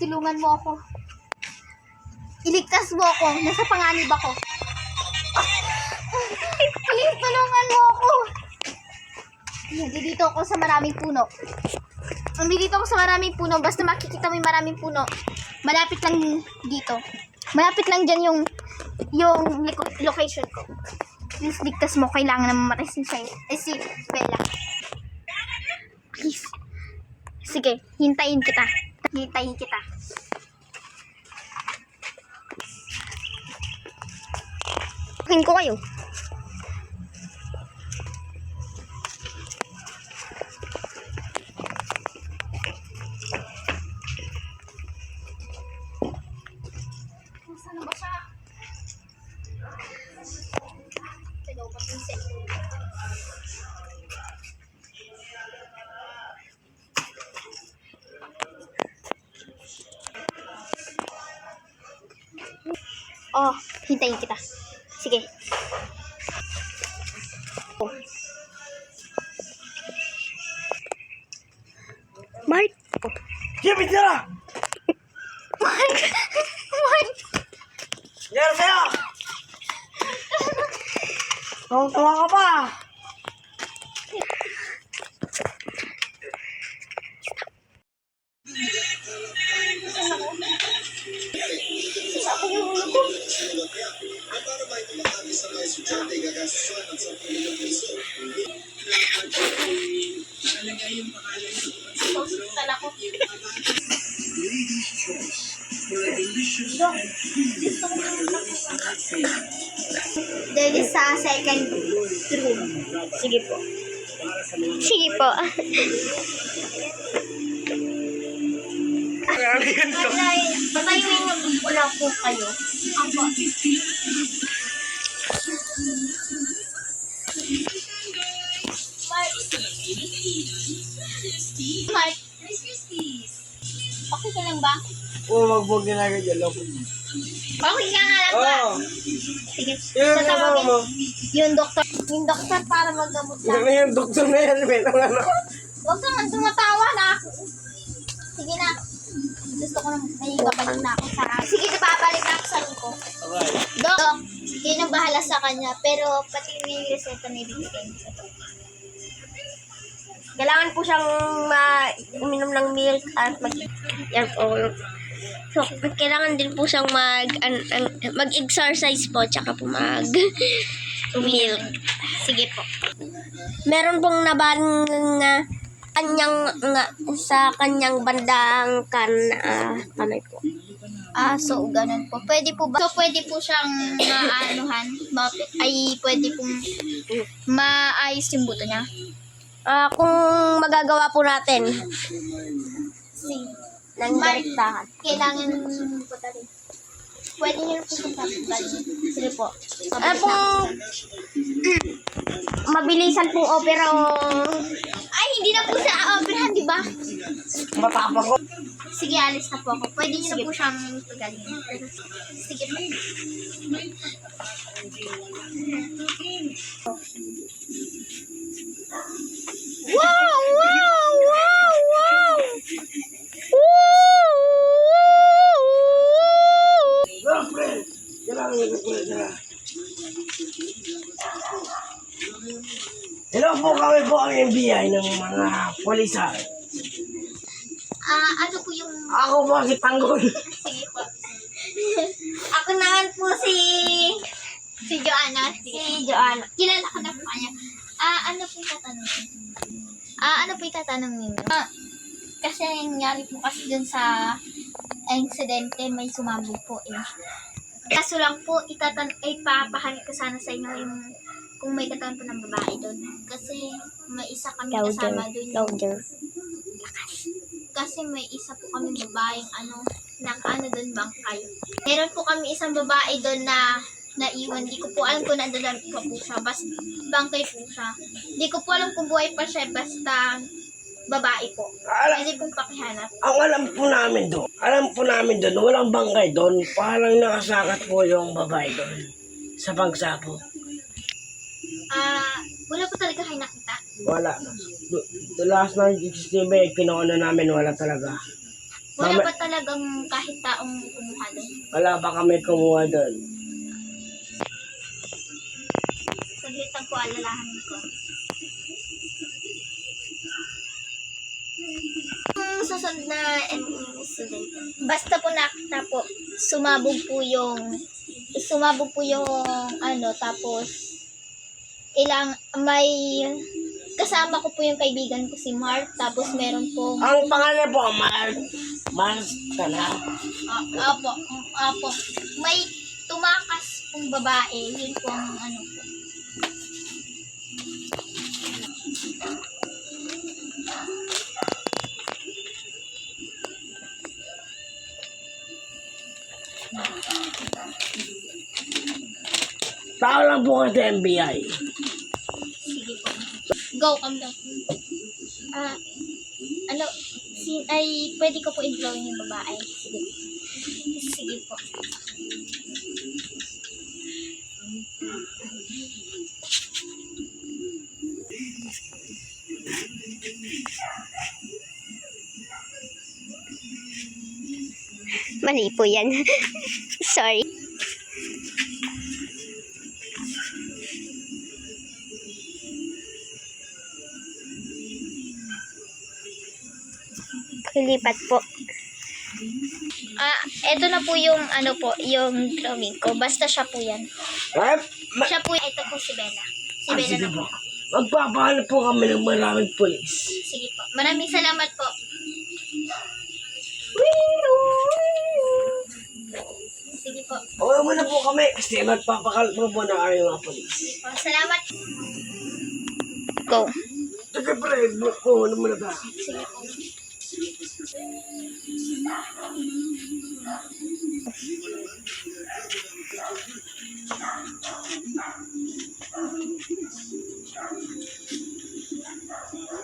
tulungan mo ako. Iligtas mo ako. Nasa panganib ako. Please, tulungan mo ako. Nandito ako sa maraming puno. Nandito ako sa maraming puno. Basta makikita mo yung maraming puno. Malapit lang dito. Malapit lang dyan yung location ko. Please, ligtas mo. Kailangan na mamatay si Bella. Please. Sige, hintayin kita. Hintayin kita. Hintayin ko kayo. Saan ba siya? Hello, patisip. Oh, hintayin kita. Sige. Oh. Mark! Sige, bitira! Mark! Mark! Nangyari sa'yo! Tawa ka pa! Hospital ako. Dahil sa second room. Sige po. Sige po. Patayin mo wala po kayo. Ako. Mark. Okay ka lang ba? Oo, magbog na agad yan. Okay ka nga lang ba? Oo. Sige. Yung Tatawagin mo. yung doktor para maggamot Yan lang. na yung doktor na yan. May nang ano. Huwag kang tumatawa na. Sige na. Gusto ko na may babalik na ako sa sige, babalik na ako sa room ko. Okay. Dok, yun ang bahala sa kanya. Pero pati yung reseta na ibigay ko. Kailangan po siyang uminom ng milk at yan po. So, kailangan din po siyang mag-exercise po tsaka po milk. Sige po. Meron pong nabaling sa kanyang bandang kamay po. So ganun po. Pwede po ba? So pwede po siyang pwede pong maayos yung buto niya. Kung magagawa po natin Sige. ng direktahan. Kailangan po tali. Pwede niyo po siyang tapos. Sige po. Kung mabilisan po pero Ay, hindi na po siya operahan, di ba? Matapang ko. Sige, alis na po ako. Pwede niyo na po siyang pagalingin. Sige po. Wow! Wow! Wow! Wow! Girlfriend! Kailangan yung girlfriend na. Hello po, kami po ang NBI ng mga polisan. Ano po yung... Ako po si Tanggol. Sige po. ako naman po si Joanna. Joanna. Kilala ko na po kanya. Ano po yung tatanungin? Ano po yung tatanungin? Kasi nangyari po kasi dun sa insidente, may sumabog po eh. Kaso lang po, ipapahalik ko sana sa inyo yung kung may katawan po ng babae doon. Kasi may isa kami kasama doon. Louder. Kasi may isa po kami babaeng doon bangkay. Meron po kami isang babae doon na naiwan. Di ko po alam kung nandoon pa po siya. Basta bangkay po siya. Di ko po alam kung buhay pa siya. Basta babae po. Pwede pong pakihanap. Ang alam po namin doon, walang bangkay doon. Parang nakasakat po yung babae doon sa pagsapo. Wala po talaga kayo nakita. Wala. The last na CCTV, kinuha namin, wala talaga. Wala Mama- ba talagang kahit taong kumuha doon? Wala ba kami kumuha doon? Saglit lang po, alalahanin ko. Ang susunod na incident. Basta po nakita po, sumabog po yung ano, tapos may kasama ko po yung kaibigan ko si Mark, tapos meron po Ang pangalan po, Mars ka na. apo, may tumakas pong babae, yun po ang ano po. Tao lang po kasi NBI. Sige po. Go, come down. Ano, ay, pwede ko po i-drawing yung babae. Sige. Sige po. Mali po yan. Sorry. Lilipat po. Eto na po yung ano po, yung drawing ko. Basta siya po yan. Eh, Siya po, ito po si Bella. Si Bella sige na po. po. Magpapahanap po kami ng maraming pulis. Sige po. Maraming salamat po. Sige po. Huwag mo na po kami kasi magpapakalap mo po ng aming mga pulis. Sige po. Salamat. Go. Sige pre, buko na muna ba? Sige po.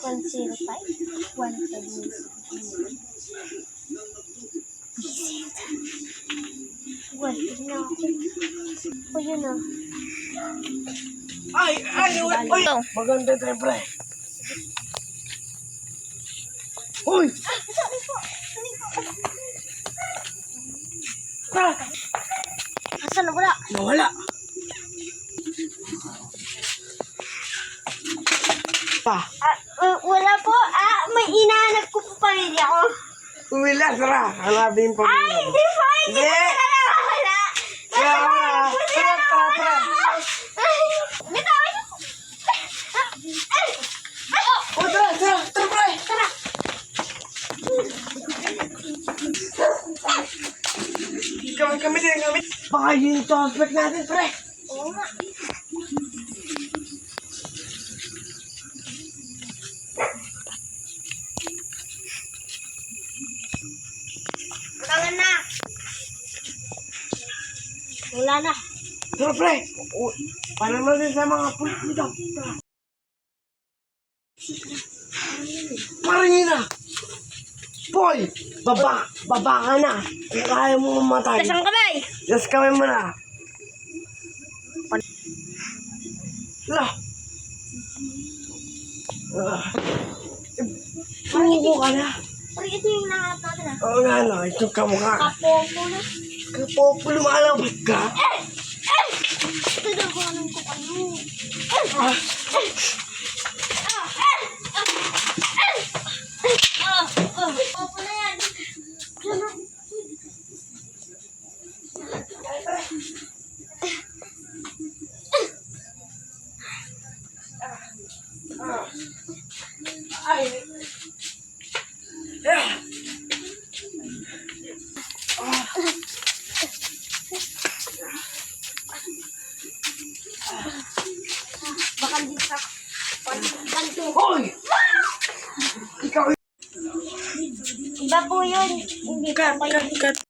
One zero five. One seven. One na ako. O yun na. Ay, uy! Go. Maganda tayo pre. Uy! Ah! Asan na wala? Nawala. Pa, Wala po. May inahanap ko po pamilya ko. umila, tara. Hanapin po. Hindi po. Hindi Hindi. po. Wala. Kaya wala. Tara. Bitawan niyo. O, tara, pre. Tara. Kami din. Baka yun yung suspect natin, pre. Oo nga. Tangan na. Wala na. Tara, pre. Para mo din sa mga pulis dito. Tara. Parang yun na. Boy, baba ka na. Kaya mo mamatay. Lasang kamay. Yes, kami mo na. Lah. Sumuko ka na. Pero ito yung nahanap natin ah. Oo nga, no. Ito kamukha. Kapopo na. Kapopo, lumalabas ka. Ito daw kung anong ko kayo. Ah, Kapopo na yan. ay. Yeah. Baka hindi sa kanto. Hoy! Ikaw Iba po yun. Hindi po kayo. cut.